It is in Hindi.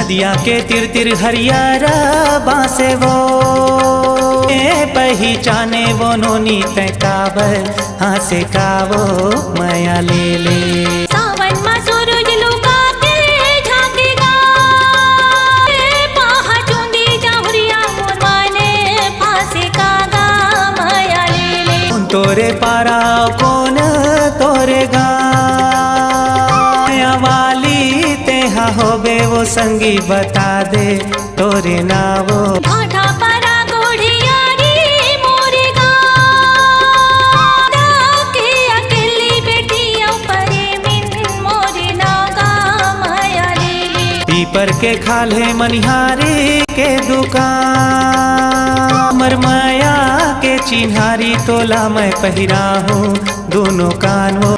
नदिया के तिर तिर हरियारा बासे वो पहचाने वो नोनी तैकाबर हाँ से कावो माया ले ले। सावन मा सूरज लुका के झांकेगा पहाचूंदी जाहुरिया मोर माने फांसे कागा माया ले ले। तोरे पारा कौन तोरे गाया वाली तेहा होबे वो संगी बता दे तोरे नावो। भाठा परा गोढ़ियारी मोरे गाँव के अकेली बेटिया परे मिन मोरे नागा माया ले ले। पीपर के खाले मनिहारी के दुकान मरमाया के चिन्हारी तोला मैं पहिरा हूँ दोनों कानों